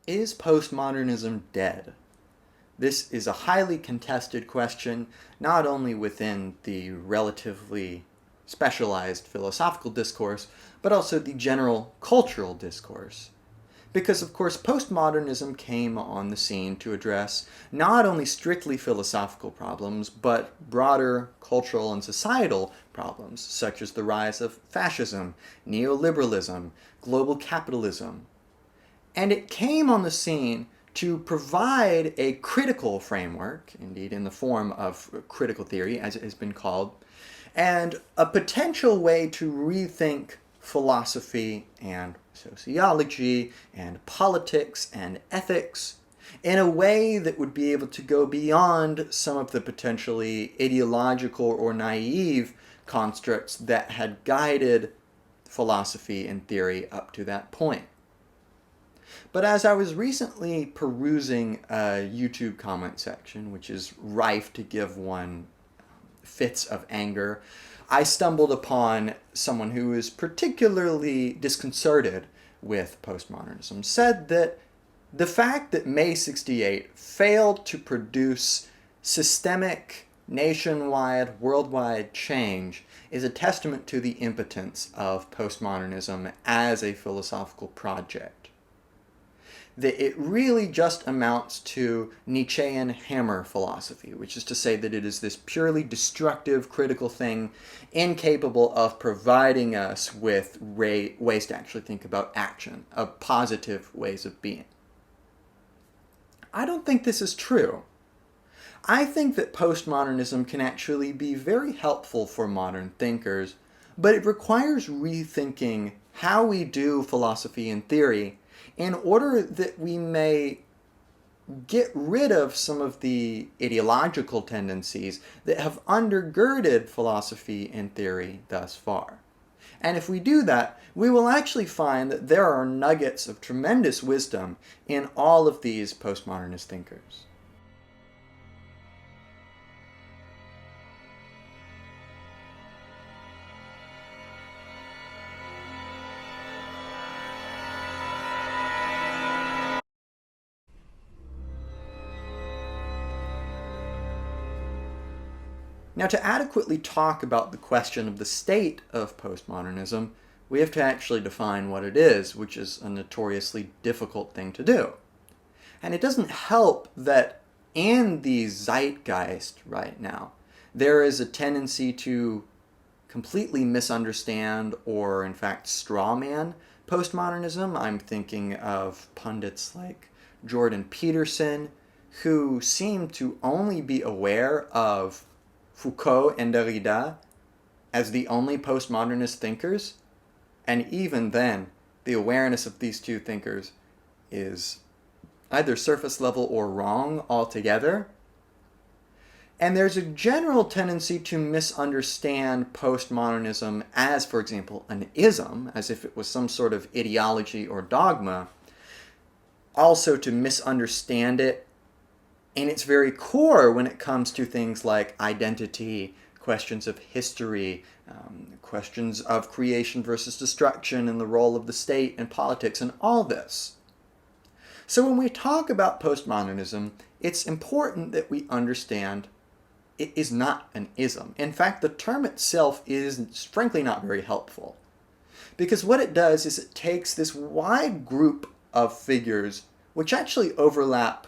Is postmodernism dead? This is a highly contested question, not only within the relatively specialized philosophical discourse, but also the general cultural discourse. Because, of course, postmodernism came on the scene to address not only strictly philosophical problems, but broader cultural and societal problems, such as the rise of fascism, neoliberalism, global capitalism. And it came on the scene to provide a critical framework, indeed in the form of critical theory, as it has been called, and a potential way to rethink philosophy and sociology and politics and ethics in a way that would be able to go beyond some of the potentially ideological or naive constructs that had guided philosophy and theory up to that point. But as I was recently perusing a YouTube comment section, which is rife to give one fits of anger, I stumbled upon someone who is particularly disconcerted with postmodernism, said that the fact that May 68 failed to produce systemic, nationwide, worldwide change is a testament to the impotence of postmodernism as a philosophical project. That it really just amounts to Nietzschean hammer philosophy, which is to say that it is this purely destructive, critical thing, incapable of providing us with ways to actually think about action, of positive ways of being. I don't think this is true. I think that postmodernism can actually be very helpful for modern thinkers, but it requires rethinking how we do philosophy and theory in order that we may get rid of some of the ideological tendencies that have undergirded philosophy and theory thus far. And if we do that, we will actually find that there are nuggets of tremendous wisdom in all of these postmodernist thinkers. Now, to adequately talk about the question of the state of postmodernism, we have to actually define what it is, which is a notoriously difficult thing to do. And it doesn't help that in the zeitgeist right now, there is a tendency to completely misunderstand or, in fact, strawman postmodernism. I'm thinking of pundits like Jordan Peterson, who seem to only be aware of Foucault and Derrida as the only postmodernist thinkers, and even then, the awareness of these two thinkers is either surface level or wrong altogether. And there's a general tendency to misunderstand postmodernism as, for example, an ism, as if it was some sort of ideology or dogma. Also to misunderstand it in its very core when it comes to things like identity, questions of history, questions of creation versus destruction and the role of the state and politics and all this. So when we talk about postmodernism, it's important that we understand it is not an ism. In fact, the term itself is frankly not very helpful. Because what it does is it takes this wide group of figures which actually overlap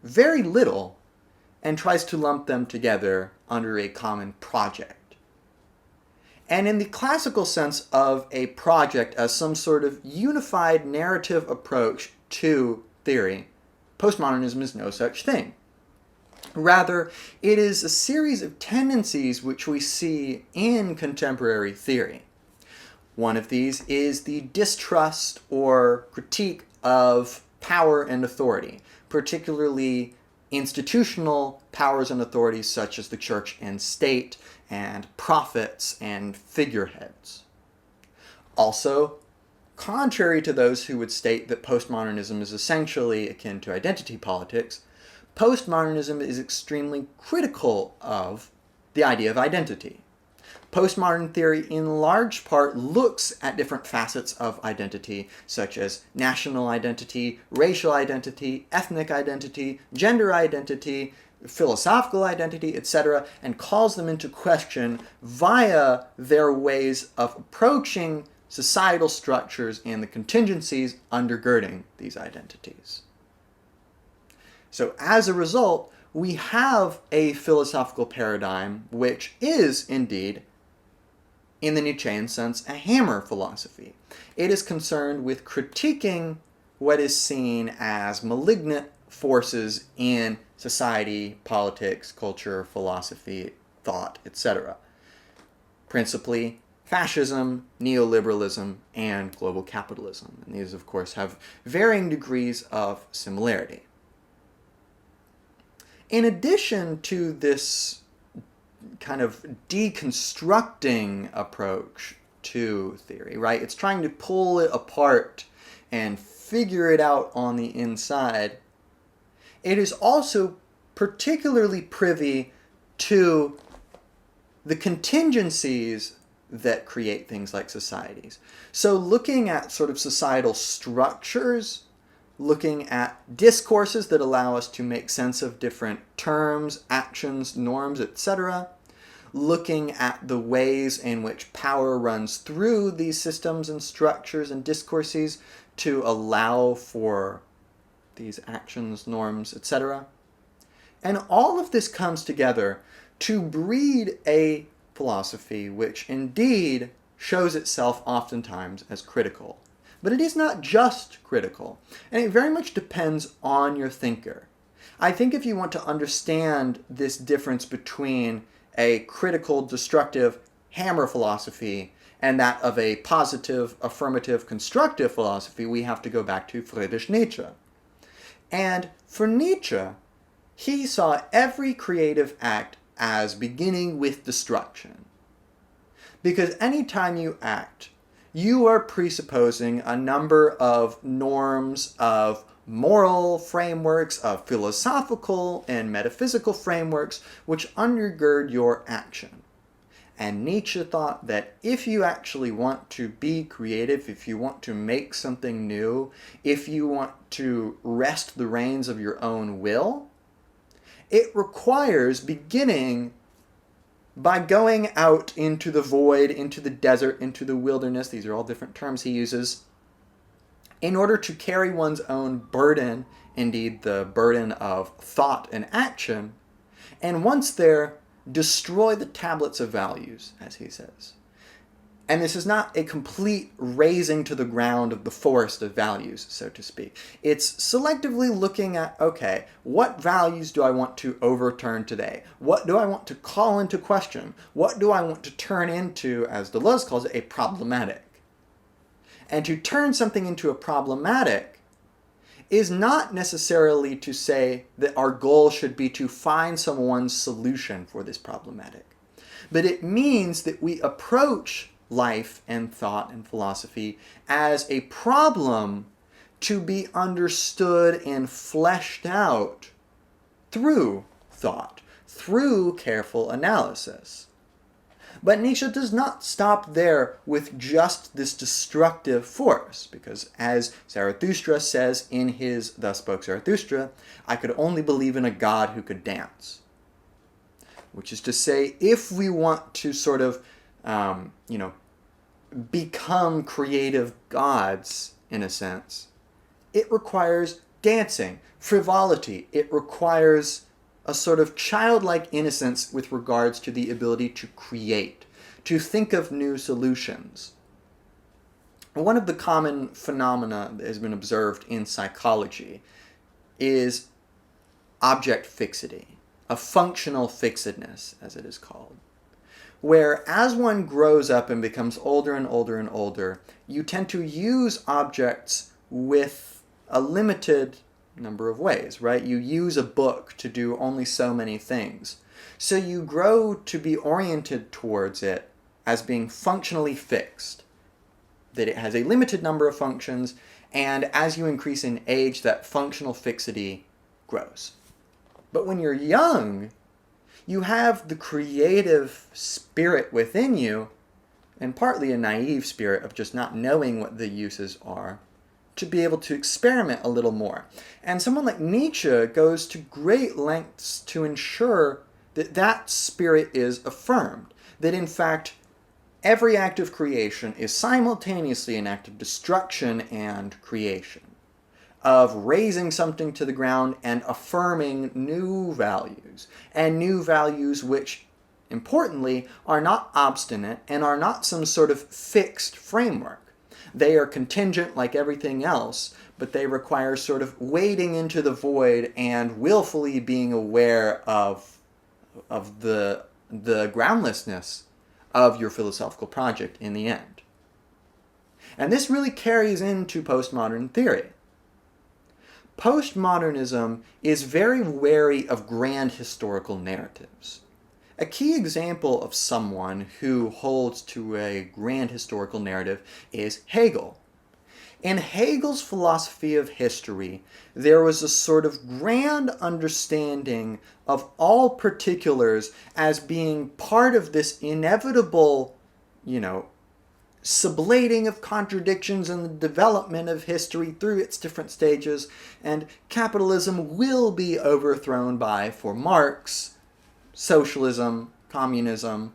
very little and tries to lump them together under a common project. And in the classical sense of a project as some sort of unified narrative approach to theory, postmodernism is no such thing. Rather, it is a series of tendencies which we see in contemporary theory. One of these is the distrust or critique of power and authority, particularly institutional powers and authorities such as the church and state and prophets and figureheads. Also, contrary to those who would state that postmodernism is essentially akin to identity politics, postmodernism is extremely critical of the idea of identity. Postmodern theory, in large part, looks at different facets of identity, such as national identity, racial identity, ethnic identity, gender identity, philosophical identity, etc., and calls them into question via their ways of approaching societal structures and the contingencies undergirding these identities. So as a result, we have a philosophical paradigm which is indeed, in the Nietzschean sense, a hammer philosophy. It is concerned with critiquing what is seen as malignant forces in society, politics, culture, philosophy, thought, etc. Principally fascism, neoliberalism, and global capitalism. And these, of course, have varying degrees of similarity. In addition to this kind of deconstructing approach to theory, right? It's trying to pull it apart and figure it out on the inside. It is also particularly privy to the contingencies that create things like societies. So looking at sort of societal structures, looking at discourses that allow us to make sense of different terms, actions, norms, etc., looking at the ways in which power runs through these systems and structures and discourses to allow for these actions, norms, etc. And all of this comes together to breed a philosophy which indeed shows itself oftentimes as critical. But it is not just critical, and it very much depends on your thinker. I think if you want to understand this difference between a critical, destructive hammer philosophy and that of a positive, affirmative, constructive philosophy, we have to go back to Friedrich Nietzsche. And for Nietzsche, he saw every creative act as beginning with destruction. Because anytime you act, you are presupposing a number of norms, of moral frameworks, of philosophical and metaphysical frameworks which undergird your action. And Nietzsche thought that if you actually want to be creative, if you want to make something new, if you want to wrest the reins of your own will, it requires beginning by going out into the void, into the desert, into the wilderness, these are all different terms he uses, in order to carry one's own burden, indeed the burden of thought and action, and once there, destroy the tablets of values, as he says. And this is not a complete razing to the ground of the forest of values, so to speak. It's selectively looking at, okay, what values do I want to overturn today? What do I want to call into question? What do I want to turn into, as Deleuze calls it, a problematic? And to turn something into a problematic is not necessarily to say that our goal should be to find someone's solution for this problematic. But it means that we approach life and thought and philosophy as a problem to be understood and fleshed out through thought, through careful analysis. But Nietzsche does not stop there with just this destructive force, because as Zarathustra says in his Thus Spoke Zarathustra, I could only believe in a God who could dance. Which is to say, if we want to sort of become creative gods, in a sense, it requires dancing, frivolity. It requires a sort of childlike innocence with regards to the ability to create, to think of new solutions. One of the common phenomena that has been observed in psychology is object fixity, a functional fixedness, as it is called, where as one grows up and becomes older and older and older, you tend to use objects with a limited number of ways, right? You use a book to do only so many things. So you grow to be oriented towards it as being functionally fixed, that it has a limited number of functions, and as you increase in age, that functional fixity grows. But when you're young, You have the creative spirit within you, and partly a naive spirit of just not knowing what the uses are, to be able to experiment a little more. And someone like Nietzsche goes to great lengths to ensure that that spirit is affirmed, that in fact every act of creation is simultaneously an act of destruction and creation, of raising something to the ground and affirming new values, and new values which, importantly, are not obstinate and are not some sort of fixed framework. They are contingent like everything else, but they require sort of wading into the void and willfully being aware of the groundlessness of your philosophical project in the end. And this really carries into postmodern theory. Postmodernism is very wary of grand historical narratives. A key example of someone who holds to a grand historical narrative is Hegel. In Hegel's philosophy of history, there was a sort of grand understanding of all particulars as being part of this inevitable, sublating of contradictions and the development of history through its different stages, and capitalism will be overthrown by, for Marx, socialism, communism,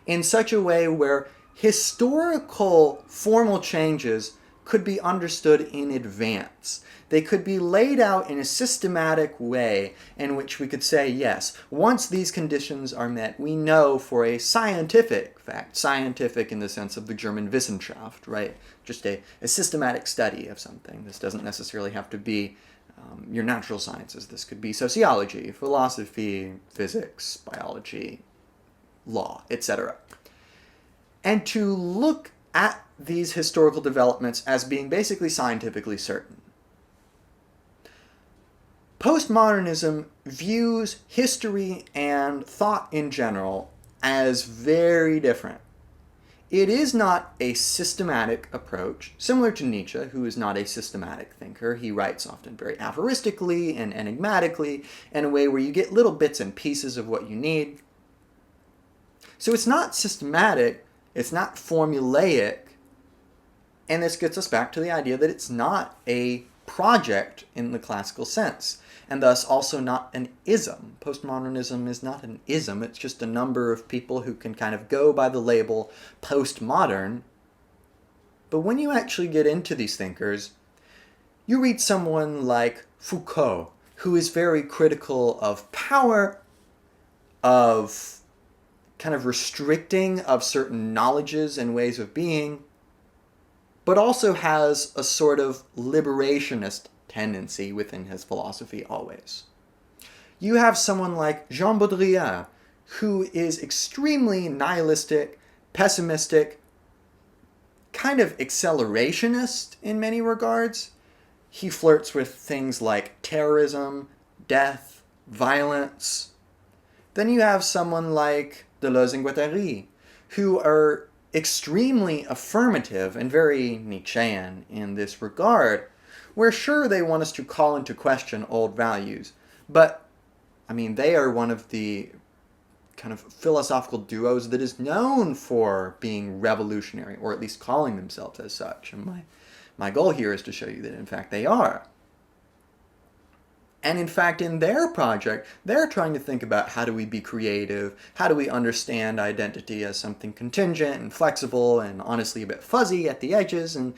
in such a way where historical formal changes could be understood in advance. They could be laid out in a systematic way in which we could say, yes, once these conditions are met, we know for a scientific fact, scientific in the sense of the German Wissenschaft, right? Just a systematic study of something. This doesn't necessarily have to be your natural sciences. This could be sociology, philosophy, physics, biology, law, etc. And to look at these historical developments as being basically scientifically certain. Postmodernism views history and thought in general as very different. It is not a systematic approach, similar to Nietzsche, who is not a systematic thinker. He writes often very aphoristically and enigmatically, in a way where you get little bits and pieces of what you need. So it's not systematic, it's not formulaic, and this gets us back to the idea that it's not a project in the classical sense, and thus also not an ism. Postmodernism is not an ism, it's just a number of people who can kind of go by the label postmodern. But when you actually get into these thinkers, you read someone like Foucault, who is very critical of power, of kind of restricting of certain knowledges and ways of being, but also has a sort of liberationist tendency within his philosophy always. You have someone like Jean Baudrillard, who is extremely nihilistic, pessimistic, kind of accelerationist in many regards. He flirts with things like terrorism, death, violence. Then you have someone like Deleuze and Guattari, who are extremely affirmative and very Nietzschean in this regard, where sure they want us to call into question old values, but they are one of the kind of philosophical duos that is known for being revolutionary, or at least calling themselves as such. And my goal here is to show you that in fact they are. And in fact, in their project, they're trying to think about how do we be creative, how do we understand identity as something contingent and flexible and honestly a bit fuzzy at the edges, and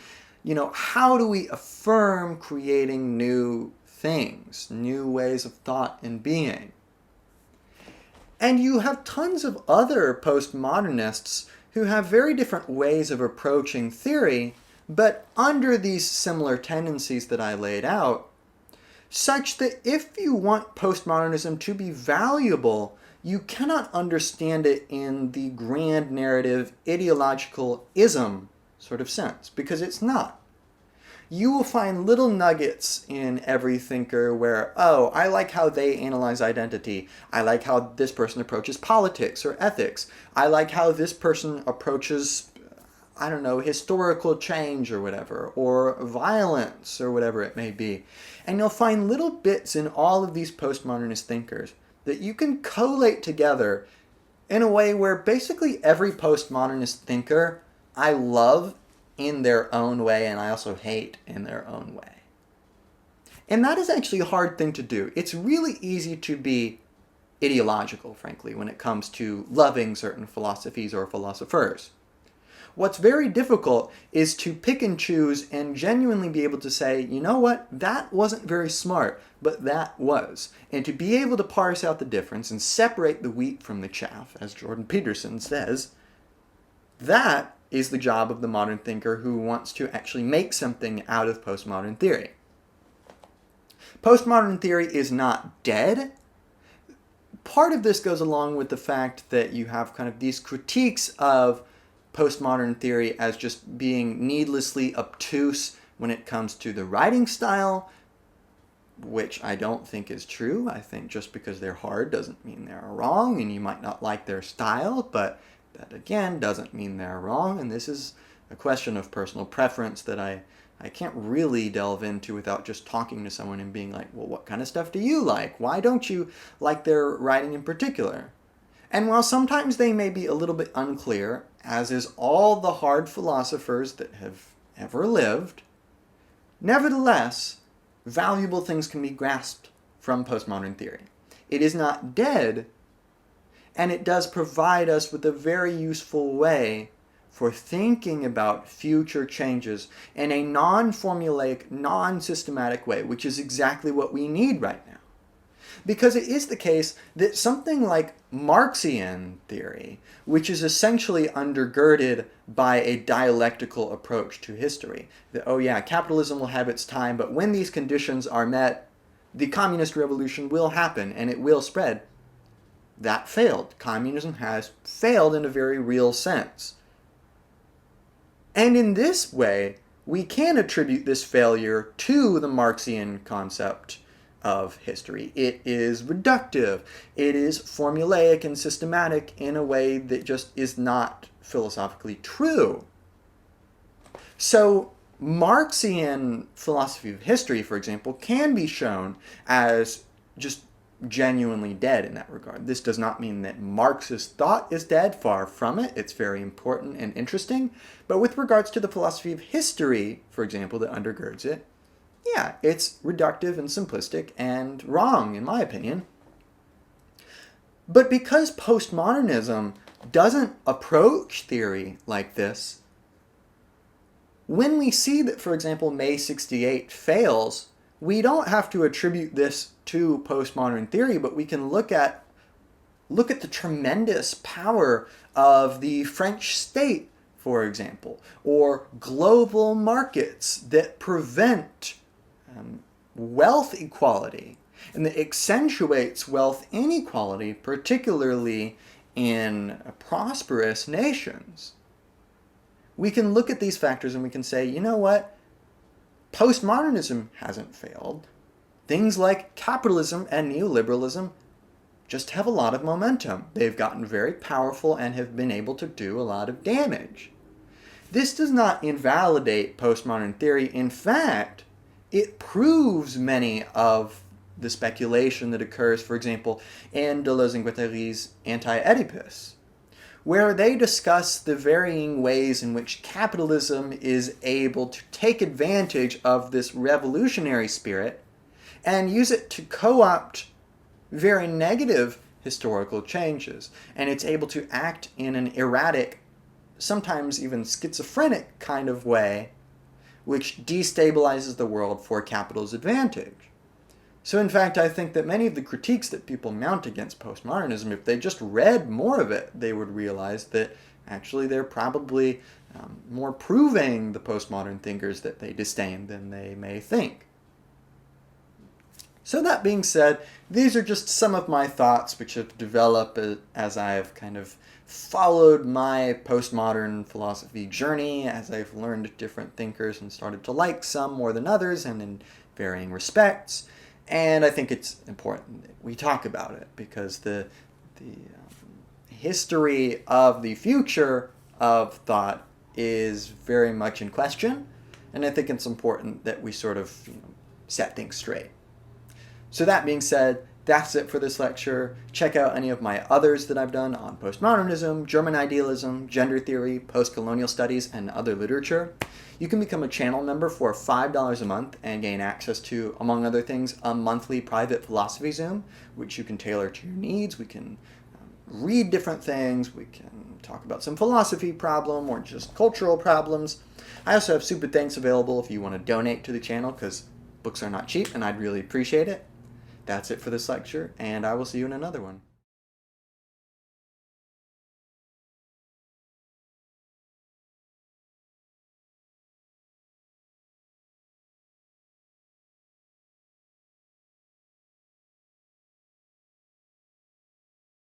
how do we affirm creating new things, new ways of thought and being. And you have tons of other postmodernists who have very different ways of approaching theory, but under these similar tendencies that I laid out, such that if you want postmodernism to be valuable, you cannot understand it in the grand narrative ideological ism sort of sense, because it's not. You will find little nuggets in every thinker where, oh, I like how they analyze identity. I like how this person approaches politics or ethics. I like how this person approaches, historical change or whatever, or violence or whatever it may be. And you'll find little bits in all of these postmodernist thinkers that you can collate together in a way where basically every postmodernist thinker I love in their own way, and I also hate in their own way. And that is actually a hard thing to do. It's really easy to be ideological, frankly, when it comes to loving certain philosophies or philosophers. What's very difficult is to pick and choose and genuinely be able to say, you know what, that wasn't very smart, but that was. And to be able to parse out the difference and separate the wheat from the chaff, as Jordan Peterson says, that is the job of the modern thinker who wants to actually make something out of postmodern theory. Postmodern theory is not dead. Part of this goes along with the fact that you have kind of these critiques of postmodern theory as just being needlessly obtuse when it comes to the writing style, which I don't think is true. I think just because they're hard doesn't mean they're wrong, and you might not like their style, but that again doesn't mean they're wrong, and this is a question of personal preference that I can't really delve into without just talking to someone and being like, well, what kind of stuff do you like? Why don't you like their writing in particular? And while sometimes they may be a little bit unclear, as is all the hard philosophers that have ever lived, nevertheless, valuable things can be grasped from postmodern theory. It is not dead, and it does provide us with a very useful way for thinking about future changes in a non-formulaic, non-systematic way, which is exactly what we need right now. Because it is the case that something like Marxian theory, which is essentially undergirded by a dialectical approach to history, that, oh yeah, capitalism will have its time, but when these conditions are met, the communist revolution will happen and it will spread. That failed. Communism has failed in a very real sense. And in this way, we can attribute this failure to the Marxian concept of history. It is reductive. It is formulaic and systematic in a way that just is not philosophically true. So Marxian philosophy of history, for example, can be shown as just genuinely dead in that regard. This does not mean that Marxist thought is dead, far from it. It's very important and interesting. But with regards to the philosophy of history, for example, that undergirds it, yeah, it's reductive and simplistic and wrong, in my opinion. But because postmodernism doesn't approach theory like this, when we see that, for example, May 68 fails, we don't have to attribute this to postmodern theory, but we can look at the tremendous power of the French state, for example, or global markets that prevent wealth equality and that accentuates wealth inequality, particularly in prosperous nations. We can look at these factors and we can say, you know what? Postmodernism hasn't failed. Things like capitalism and neoliberalism just have a lot of momentum. They've gotten very powerful and have been able to do a lot of damage. This does not invalidate postmodern theory. In fact, it proves many of the speculation that occurs, for example, in Deleuze-Guattari's Anti-Oedipus, where they discuss the varying ways in which capitalism is able to take advantage of this revolutionary spirit and use it to co-opt very negative historical changes. And it's able to act in an erratic, sometimes even schizophrenic kind of way, which destabilizes the world for capital's advantage. So in fact, I think that many of the critiques that people mount against postmodernism, if they just read more of it, they would realize that actually they're probably more proving the postmodern thinkers that they disdain than they may think. So that being said, these are just some of my thoughts which have developed as I've kind of followed my postmodern philosophy journey, as I've learned different thinkers and started to like some more than others and in varying respects. And I think it's important that we talk about it because the history of the future of thought is very much in question, and I think it's important that we sort of set things straight. So that being said, That's it for this lecture. Check out any of my others that I've done on postmodernism, German idealism, gender theory, post-colonial studies, and other literature. You can become a channel member for $5 a month and gain access to, among other things, a monthly private philosophy Zoom, which you can tailor to your needs. We can read different things, we can talk about some philosophy problem or just cultural problems. I also have super thanks available if you want to donate to the channel, because books are not cheap and I'd really appreciate it. That's it for this lecture, and I will see you in another one.